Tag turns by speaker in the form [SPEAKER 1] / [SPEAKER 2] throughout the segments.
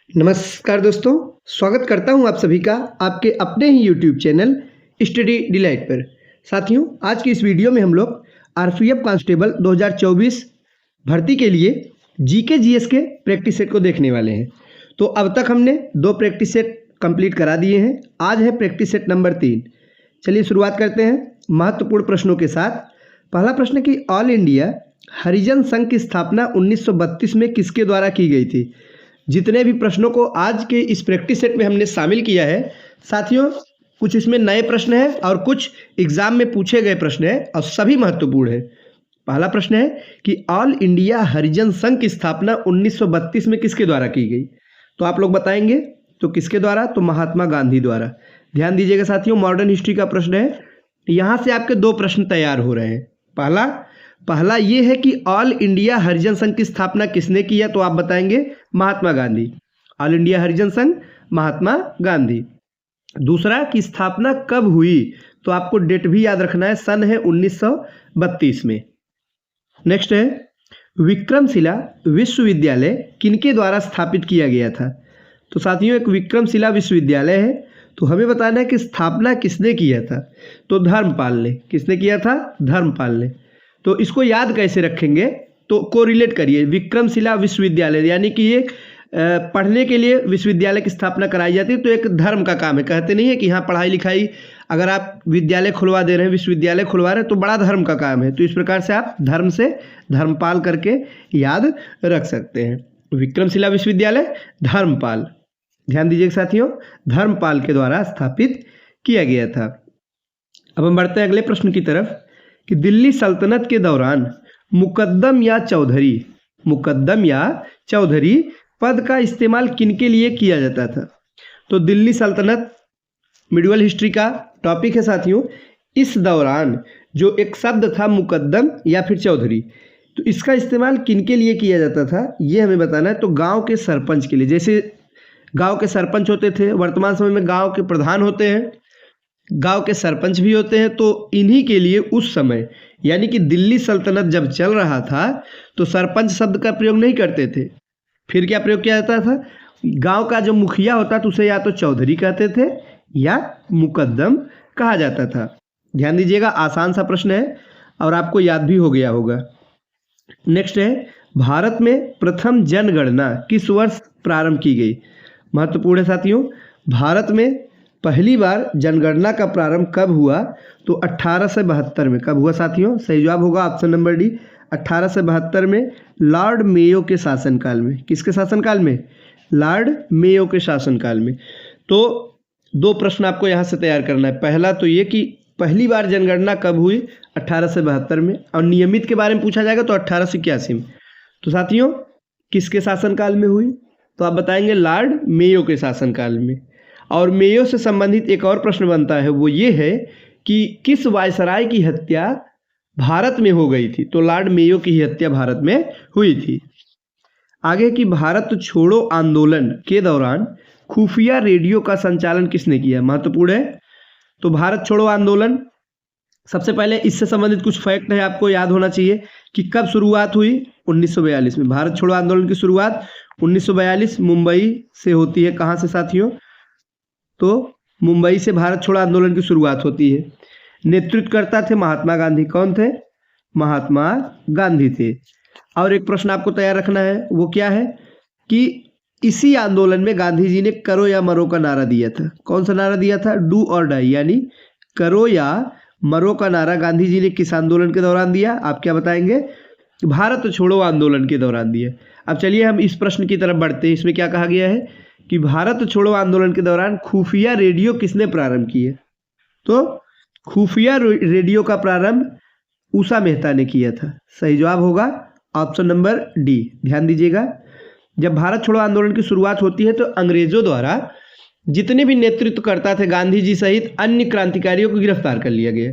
[SPEAKER 1] नमस्कार दोस्तों, स्वागत करता हूं आप सभी का आपके अपने ही यूट्यूब चैनल स्टडी डिलाइट पर। साथियों, आज की इस वीडियो में हम लोग आरपीएफ कांस्टेबल 2024 भर्ती के लिए जीके जीएस के प्रैक्टिस सेट को देखने वाले हैं। तो अब तक हमने 2 प्रैक्टिस सेट कंप्लीट करा दिए हैं। आज है प्रैक्टिस सेट नंबर 3। चलिए शुरुआत करते हैं महत्वपूर्ण प्रश्नों के साथ। पहला प्रश्न कि ऑल इंडिया हरिजन संघ की स्थापना 1932 में किसके द्वारा की गई थी। जितने भी प्रश्नों को आज के इस प्रैक्टिस सेट में हमने शामिल किया है साथियों, कुछ इसमें नए प्रश्न हैं और कुछ एग्जाम में पूछे गए प्रश्न हैं और सभी महत्वपूर्ण है। पहला प्रश्न है कि ऑल इंडिया हरिजन संघ की स्थापना 1932 में किसके द्वारा की गई। तो आप लोग बताएंगे तो किसके द्वारा, तो महात्मा गांधी द्वारा। ध्यान दीजिएगा साथियों, मॉडर्न हिस्ट्री का प्रश्न है। यहाँ से आपके 2 प्रश्न तैयार हो रहे हैं। पहला ये है कि ऑल इंडिया हरिजन संघ की स्थापना किसने किया, तो आप बताएंगे महात्मा गांधी। ऑल इंडिया हरिजन संघ महात्मा गांधी। दूसरा कि स्थापना कब हुई, तो आपको डेट भी याद रखना है, सन है 1932 में। नेक्स्ट है विक्रमशिला विश्वविद्यालय किनके द्वारा स्थापित किया गया था। तो साथियों, एक विक्रमशिला विश्वविद्यालय है, तो हमें बताना है कि स्थापना किसने किया था। तो धर्मपाल ने। किसने किया था? धर्मपाल ने। तो इसको याद कैसे रखेंगे, तो कोरिलेट करिए। विक्रमशिला विश्वविद्यालय यानी कि ये पढ़ने के लिए विश्वविद्यालय की स्थापना कराई जाती है, तो एक धर्म का काम है। कहते नहीं है कि यहाँ पढ़ाई लिखाई, अगर आप विद्यालय खुलवा दे रहे हैं, विश्वविद्यालय खुलवा रहे हैं, तो बड़ा धर्म का काम है। तो इस प्रकार से आप धर्म से धर्मपाल करके याद रख सकते हैं। विक्रमशिला विश्वविद्यालय धर्मपाल। ध्यान दीजिए साथियों, धर्मपाल के द्वारा स्थापित किया गया था। अब हम बढ़ते हैं अगले प्रश्न की तरफ कि दिल्ली सल्तनत के दौरान मुकद्दम या चौधरी पद का इस्तेमाल किनके लिए किया जाता था। तो दिल्ली सल्तनत मिडिवल हिस्ट्री का टॉपिक है साथियों। इस दौरान जो एक शब्द था मुकद्दम या फिर चौधरी, तो इसका इस्तेमाल किनके लिए किया जाता था ये हमें बताना है। तो गांव के सरपंच के लिए। जैसे गांव के सरपंच होते थे, वर्तमान समय में गांव के प्रधान होते हैं, गांव के सरपंच भी होते हैं, तो इन्हीं के लिए उस समय यानी कि दिल्ली सल्तनत जब चल रहा था तो सरपंच शब्द का प्रयोग नहीं करते थे। फिर क्या प्रयोग किया जाता था? गांव का जो मुखिया होता था उसे या तो चौधरी कहते थे या मुकद्दम कहा जाता था। ध्यान दीजिएगा, आसान सा प्रश्न है और आपको याद भी हो गया होगा। नेक्स्ट है भारत में प्रथम जनगणना किस वर्ष प्रारंभ की गई। महत्वपूर्ण है साथियों। भारत में पहली बार जनगणना का प्रारंभ कब हुआ, तो 1872 में। कब हुआ साथियों? सही जवाब होगा ऑप्शन नंबर डी, 1872 में लॉर्ड मेयो के शासनकाल में। किसके शासनकाल में? लॉर्ड मेयो के शासनकाल में। तो 2 प्रश्न आपको यहाँ से तैयार करना है। पहला तो ये कि पहली बार जनगणना कब हुई, 1872 में, और नियमित के बारे में पूछा जाएगा तो 1881 में। तो साथियों किसके शासनकाल में हुई, तो आप बताएंगे लॉर्ड मेयो के शासनकाल में। और मेयो से संबंधित एक और प्रश्न बनता है, वो ये है कि किस वायसराय की हत्या भारत में हो गई थी। तो लॉर्ड मेयो की हत्या भारत में हुई थी। आगे कि भारत छोड़ो आंदोलन के दौरान खुफिया रेडियो का संचालन किसने किया। महत्वपूर्ण है। तो भारत छोड़ो आंदोलन, सबसे पहले इससे संबंधित कुछ फैक्ट है आपको याद होना चाहिए कि कब शुरुआत हुई, 1942 में। भारत छोड़ो आंदोलन की शुरुआत 1942 मुंबई से होती है। कहाँ से साथियों? तो मुंबई से भारत छोड़ो आंदोलन की शुरुआत होती है। नेतृत्वकर्ता थे महात्मा गांधी। कौन थे? महात्मा गांधी थे। और एक प्रश्न आपको तैयार रखना है, वो क्या है कि इसी आंदोलन में गांधी जी ने करो या मरो का नारा दिया था। कौन सा नारा दिया था? डू और डाई, यानी करो या मरो का नारा गांधी जी ने किस आंदोलन के दौरान दिया, आप क्या बताएंगे? भारत छोड़ो आंदोलन के दौरान दिया। अब चलिए हम इस प्रश्न की तरफ बढ़ते हैं। इसमें क्या कहा गया है कि भारत छोड़ो आंदोलन के दौरान खुफिया रेडियो किसने प्रारंभ किए। तो खुफिया रेडियो का प्रारंभ उषा मेहता ने किया था। सही जवाब होगा ऑप्शन नंबर डी। ध्यान दीजिएगा, जब भारत छोड़ो आंदोलन की शुरुआत होती है तो अंग्रेजों द्वारा जितने भी नेतृत्व करता थे गांधी जी सहित अन्य क्रांतिकारियों को गिरफ्तार कर लिया गया।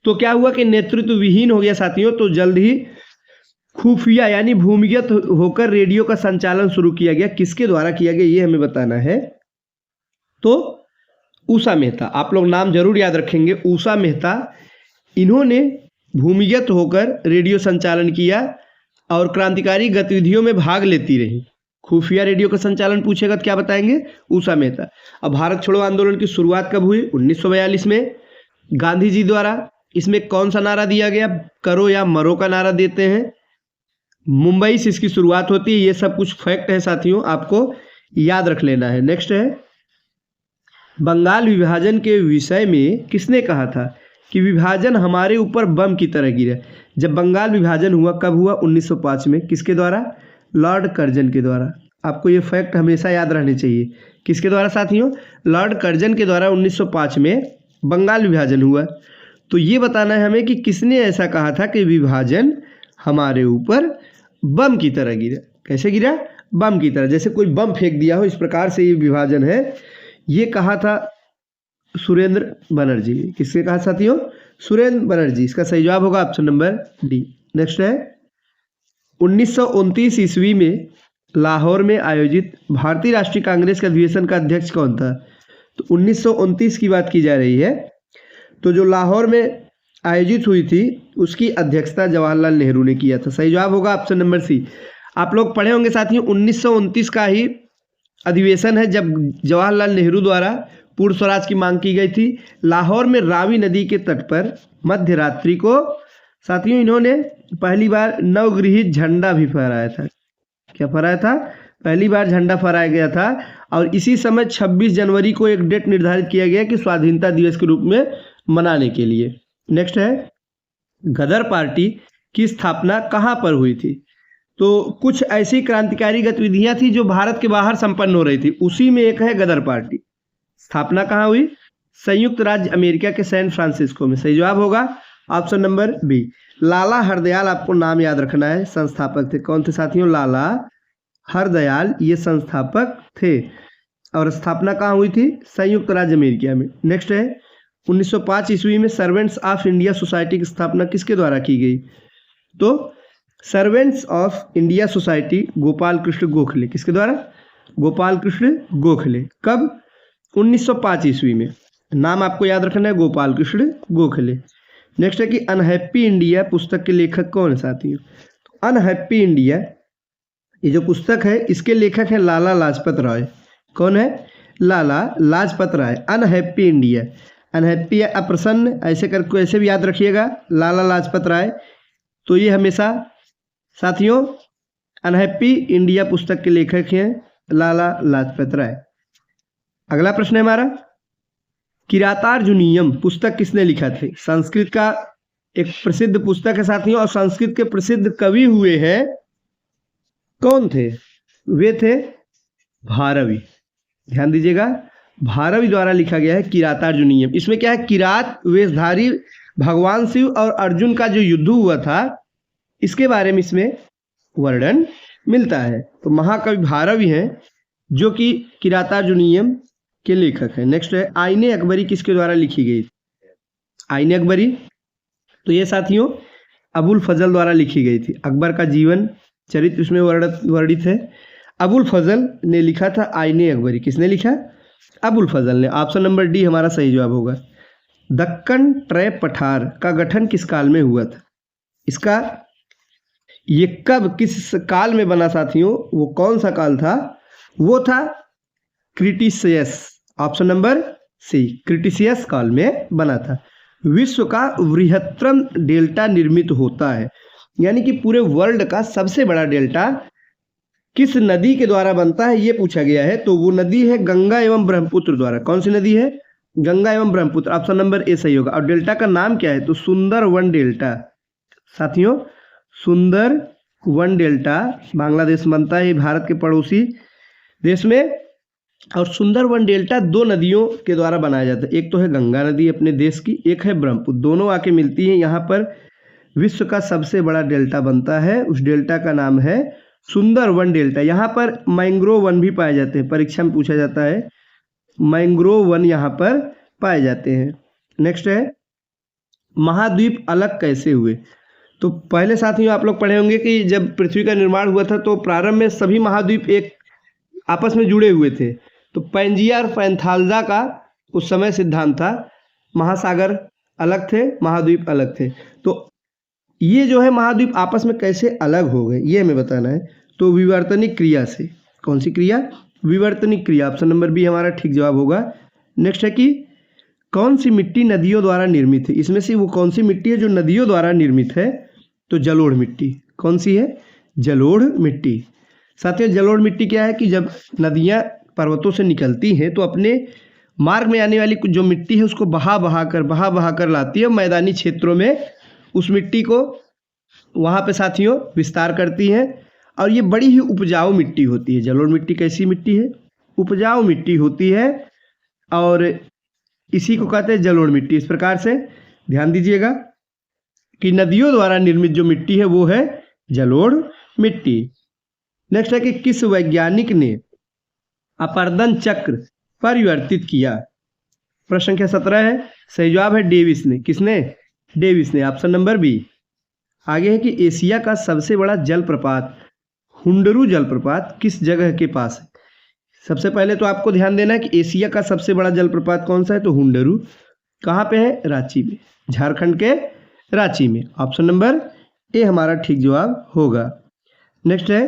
[SPEAKER 1] तो क्या हुआ कि नेतृत्व विहीन हो गया साथियों। तो जल्द ही खुफिया यानी भूमिगत होकर रेडियो का संचालन शुरू किया गया। किसके द्वारा किया गया ये हमें बताना है। तो उषा मेहता, आप लोग नाम जरूर याद रखेंगे, उषा मेहता, इन्होंने भूमिगत होकर रेडियो संचालन किया और क्रांतिकारी गतिविधियों में भाग लेती रही। खुफिया रेडियो का संचालन पूछेगा तो क्या बताएंगे? उषा मेहता। अब भारत छोड़ो आंदोलन की शुरुआत कब हुई? 1942 में गांधी जी द्वारा। इसमें कौन सा नारा दिया गया? करो या मरो का नारा देते हैं। मुंबई से इसकी शुरुआत होती है। ये सब कुछ फैक्ट है साथियों, आपको याद रख लेना है। नेक्स्ट है, बंगाल विभाजन के विषय में किसने कहा था कि विभाजन हमारे ऊपर बम की तरह गिरा? जब बंगाल विभाजन हुआ, कब हुआ? 1905 में। किसके द्वारा? लॉर्ड कर्जन के द्वारा। आपको ये फैक्ट हमेशा याद रहने चाहिए। किसके द्वारा साथियों? लॉर्ड कर्जन के द्वारा 1905 में बंगाल विभाजन हुआ। तो ये बताना है हमें कि किसने ऐसा कहा था कि विभाजन हमारे ऊपर बम की तरह गिरा। कैसे गिरा? बम की तरह, जैसे कोई बम फेंक दिया हो, इस प्रकार से ये विभाजन है। ये कहा था सुरेंद्र बनर्जी। किससे कहा साथियों? सुरेंद्र बनर्जी। इसका सही जवाब होगा ऑप्शन नंबर डी। नेक्स्ट है, 1929 ईस्वी में लाहौर में आयोजित भारतीय राष्ट्रीय कांग्रेस के अधिवेशन का अध्यक्ष कौन था? तो 1929 की बात की जा रही है। तो जो लाहौर में आयोजित हुई थी उसकी अध्यक्षता जवाहरलाल नेहरू ने किया था। सही जवाब होगा ऑप्शन नंबर सी। आप लोग पढ़े होंगे साथियों, 1929 का ही अधिवेशन है जब जवाहरलाल नेहरू द्वारा पूर्ण स्वराज की मांग की गई थी। लाहौर में रावी नदी के तट पर मध्य रात्रि को साथियों इन्होंने पहली बार नवगृहित झंडा भी फहराया था। क्या फहराया था? पहली बार झंडा फहराया गया था। और इसी समय 26 जनवरी को एक डेट निर्धारित किया गया कि स्वाधीनता दिवस के रूप में मनाने के लिए। नेक्स्ट है, गदर पार्टी की स्थापना कहाँ पर हुई थी? तो कुछ ऐसी क्रांतिकारी गतिविधियां थी जो भारत के बाहर संपन्न हो रही थी, उसी में एक है गदर पार्टी। स्थापना कहाँ हुई? संयुक्त राज्य अमेरिका के सैन फ्रांसिस्को में। सही जवाब होगा ऑप्शन नंबर बी। लाला हरदयाल, आपको नाम याद रखना है, संस्थापक थे। कौन थे साथियों? लाला हरदयाल, ये संस्थापक थे। और स्थापना कहाँ हुई थी? संयुक्त राज्य अमेरिका में। नेक्स्ट है, 1905 ईस्वी में सर्वेंट्स ऑफ इंडिया सोसाइटी की स्थापना किसके द्वारा की गई? तो servants of India society Gopal Krishna Gokhale. किसके द्वारा? गोपाल कृष्ण गोखले। कब? 1905 ईस्वी में। नाम आपको याद रखना है, गोपाल कृष्ण गोखले। नेक्स्ट है कि अनहैप्पी इंडिया पुस्तक के लेखक कौन है साथियों? तो अनहैप्पी इंडिया ये जो पुस्तक है इसके लेखक हैं लाला लाजपत राय। कौन है? Lala Lajpat Rai. Unhappy India, unhappy या अप्रसन्न, ऐसे करके ऐसे भी याद रखिएगा, लाला लाजपत राय। तो ये हमेशा साथियों अनहैप्पी इंडिया पुस्तक के लेखक हैं लाला लाजपत राय। अगला प्रश्न है हमारा, किरातार्जुनीयम पुस्तक किसने लिखा थे? संस्कृत का एक प्रसिद्ध पुस्तक है साथियों, और संस्कृत के प्रसिद्ध कवि हुए हैं, कौन थे? वे थे भारवी। ध्यान दीजिएगा, भारवी द्वारा लिखा गया है किरातार्जुनीयम। इसमें क्या है? किरात वेशधारी भगवान शिव और अर्जुन का जो युद्ध हुआ था इसके बारे में इसमें वर्णन मिलता है। तो महाकवि भारवी हैं जो कि किरातार्जुनीयम के लेखक हैं। नेक्स्ट है, आईने अकबरी किसके द्वारा लिखी गई? आईने अकबरी, तो ये साथियों अबुल फजल द्वारा लिखी गई थी। अकबर का जीवन चरित्र इसमें वर्णित है। अबुल फजल ने लिखा था आईने अकबरी। किसने लिखा? अबुल फजल ने। ऑप्शन नंबर डी हमारा सही जवाब होगा। दक्कन ट्रैप पठार का गठन किस काल में हुआ था? इसका ये कब किस काल में बना साथियों? वो कौन सा काल था? वो था Cretaceous. Option number C, Cretaceous काल में बना था। विश्व का वृहत्तम डेल्टा निर्मित होता है, यानी कि पूरे वर्ल्ड का सबसे बड़ा डेल्टा किस नदी के द्वारा बनता है ये पूछा गया है। तो वो नदी है गंगा एवं ब्रह्मपुत्र द्वारा। कौन सी नदी है? गंगा एवं ब्रह्मपुत्र। ऑप्शन नंबर ए सही होगा। और डेल्टा का नाम क्या है? तो सुंदरवन डेल्टा। साथियों सुंदरवन डेल्टा बांग्लादेश बनता है, भारत के पड़ोसी देश में। और सुंदरवन डेल्टा दो नदियों के द्वारा बनाया जाता है। एक तो है गंगा नदी अपने देश की, एक है ब्रह्मपुत्र। दोनों आके मिलती हैं, यहाँ पर विश्व का सबसे बड़ा डेल्टा बनता है। उस डेल्टा का नाम है सुंदरवन डेल्टा। यहाँ पर मैंग्रोव वन भी पाए जाते हैं, परीक्षा में पूछा जाता है। मैंग्रोव वन यहाँ पर पाए जाते हैं। नेक्स्ट है, महाद्वीप अलग कैसे हुए? तो पहले साथियों आप लोग पढ़े होंगे कि जब पृथ्वी का निर्माण हुआ था तो प्रारंभ में सभी महाद्वीप एक आपस में जुड़े हुए थे। तो पैंजिया और पैंथालजा का उस समय सिद्धांत था, महासागर अलग थे, महाद्वीप अलग थे। तो ये जो है महाद्वीप आपस में कैसे अलग हो गए ये हमें बताना है। तो विवर्तनिक क्रिया से। कौन सी क्रिया? विवर्तनिक क्रिया। ऑप्शन नंबर बी हमारा ठीक जवाब होगा। नेक्स्ट है कि कौन सी मिट्टी नदियों द्वारा निर्मित है? इसमें से वो कौन सी मिट्टी है जो नदियों द्वारा निर्मित है? तो जलोढ़ मिट्टी। कौन सी है? जलोढ़ मिट्टी। साथियों, जलोढ़ मिट्टी क्या है कि जब नदियाँ पर्वतों से निकलती हैं तो अपने मार्ग में आने वाली कुछ जो मिट्टी है उसको बहा बहा कर लाती है मैदानी क्षेत्रों में, उस मिट्टी को वहाँ पे साथियों विस्तार करती हैं और ये बड़ी ही उपजाऊ मिट्टी होती है। जलोढ़ मिट्टी कैसी मिट्टी है? उपजाऊ मिट्टी होती है और इसी को कहते हैं जलोढ़ मिट्टी। इस प्रकार से ध्यान दीजिएगा कि नदियों द्वारा निर्मित जो मिट्टी है वो है जलोढ़ मिट्टी। नेक्स्ट है कि किस वैज्ञानिक ने अपरदन चक्र परिवर्तित किया? प्रश्न संख्या 17 है। सही जवाब है डेविस ने। किसने? डेविस ने। Option number B. आगे है कि एशिया का सबसे बड़ा जलप्रपात हुंडरू जलप्रपात किस जगह के पास है? सबसे पहले तो आपको ध्यान देना है कि एशिया का सबसे बड़ा जलप्रपात कौन सा है? तो हुंडरू। कहाँ पे है? रांची में, झारखंड के रांची में। ऑप्शन नंबर ए हमारा ठीक जवाब होगा। नेक्स्ट है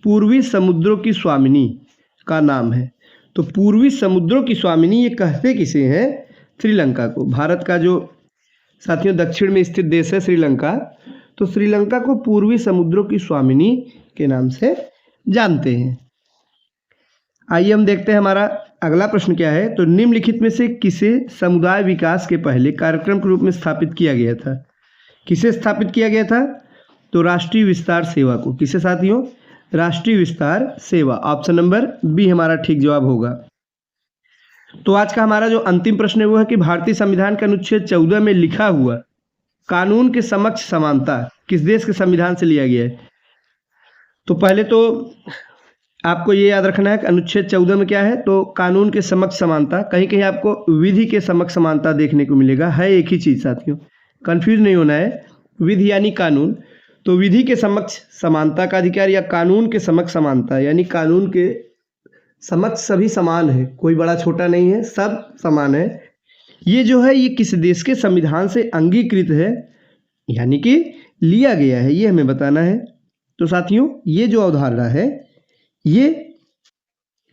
[SPEAKER 1] पूर्वी समुद्रों की स्वामिनी का नाम है। तो पूर्वी समुद्रों की स्वामिनी ये कहते किसे हैं? श्रीलंका को। भारत का जो साथियों दक्षिण में स्थित देश है श्रीलंका, तो श्रीलंका को पूर्वी समुद्रों की स्वामिनी के नाम से जानते हैं। आइए हम देखते हैं हमारा अगला प्रश्न क्या है। तो निम्नलिखित में से किसे समुदाय विकास के पहले कार्यक्रम के रूप में स्थापित किया गया था? किसे स्थापित किया गया था? तो राष्ट्रीय विस्तार सेवा को। किसे साथियों? राष्ट्रीय विस्तार सेवा। ऑप्शन नंबर बी हमारा ठीक जवाब होगा। तो आज का हमारा जो अंतिम प्रश्न है वो है कि भारतीय संविधान के अनुच्छेद 14 में लिखा हुआ कानून के समक्ष समानता किस देश के संविधान से लिया गया है? तो पहले तो आपको ये याद रखना है कि अनुच्छेद 14 में क्या है? तो कानून के समक्ष समानता। कहीं कहीं आपको विधि के समक्ष समानता देखने को मिलेगा, है एक ही चीज़ साथियों, कंफ्यूज नहीं होना है। विधि यानी कानून, तो विधि के समक्ष समानता का अधिकार या कानून के समक्ष समानता यानी कानून के समक्ष सभी समान है, कोई बड़ा छोटा नहीं है, सब समान है। ये जो है ये किस देश के संविधान से अंगीकृत है यानी कि लिया गया है, ये हमें बताना है। तो साथियों ये जो अवधारणा है ये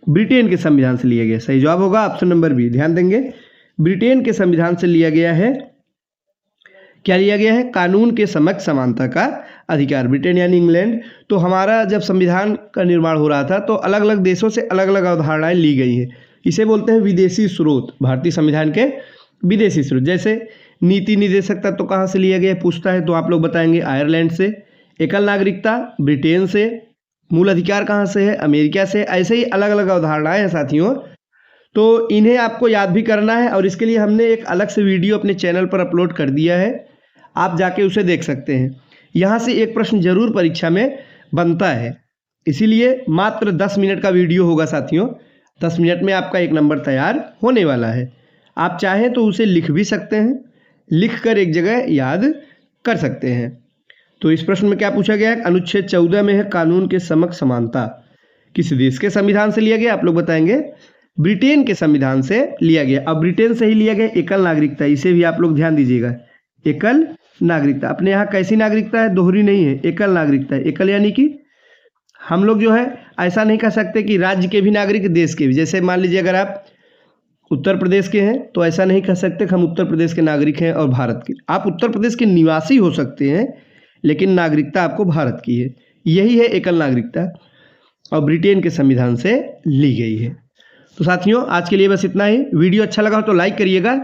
[SPEAKER 1] ब्रिटेन के संविधान से लिया गया। सही जवाब होगा ऑप्शन नंबर बी। ध्यान देंगे, ब्रिटेन के संविधान से लिया गया है। क्या लिया गया है? कानून के समक्ष समानता का अधिकार। ब्रिटेन यानी इंग्लैंड। तो हमारा जब संविधान का निर्माण हो रहा था तो अलग अलग देशों से अलग अलग अवधारणाएं ली गई हैं। इसे बोलते हैं विदेशी स्रोत, भारतीय संविधान के विदेशी स्रोत। जैसे नीति निर्देशक तत्व कहाँ से लिया गया पूछता है तो आप लोग बताएंगे आयरलैंड से। एकल नागरिकता ब्रिटेन से। मूल अधिकार कहाँ से है? अमेरिका से। ऐसे ही अलग अलग अवधारणाएं हैं साथियों, तो इन्हें आपको याद भी करना है और इसके लिए हमने एक अलग से वीडियो अपने चैनल पर अपलोड कर दिया है, आप जाके उसे देख सकते हैं। यहाँ से एक प्रश्न जरूर परीक्षा में बनता है, इसीलिए मात्र 10 मिनट का वीडियो होगा साथियों। 10 मिनट में आपका एक नंबर तैयार होने वाला है। आप चाहें तो उसे लिख भी सकते हैं, लिख कर एक जगह याद कर सकते हैं। तो इस प्रश्न में क्या पूछा गया है? अनुच्छेद 14 में है कानून के समक्ष समानता किस देश के संविधान से लिया गया? आप लोग बताएंगे ब्रिटेन के संविधान से लिया गया। अब ब्रिटेन से ही लिया गया एकल नागरिकता, इसे भी आप लोग ध्यान दीजिएगा। एकल नागरिकता अपने यहाँ कैसी नागरिकता है? दोहरी नहीं है, एकल नागरिकता है। एकल यानी कि हम लोग जो है ऐसा नहीं कह सकते कि राज्य के भी नागरिक देश के भी। जैसे मान लीजिए अगर आप उत्तर प्रदेश के हैं तो ऐसा नहीं कह सकते कि हम उत्तर प्रदेश के नागरिक हैं और भारत के। आप उत्तर प्रदेश के निवासी हो सकते हैं लेकिन नागरिकता आपको भारत की है। यही है एकल नागरिकता और ब्रिटेन के संविधान से ली गई है। तो साथियों आज के लिए बस इतना ही। वीडियो अच्छा लगा हो तो लाइक करिएगा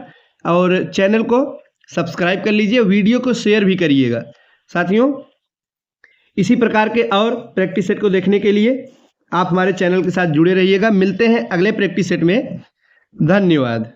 [SPEAKER 1] और चैनल को सब्सक्राइब कर लीजिए, वीडियो को शेयर भी करिएगा। साथियों इसी प्रकार के और प्रैक्टिस सेट को देखने के लिए आप हमारे चैनल के साथ जुड़े रहिएगा। मिलते हैं अगले प्रैक्टिस सेट में। धन्यवाद।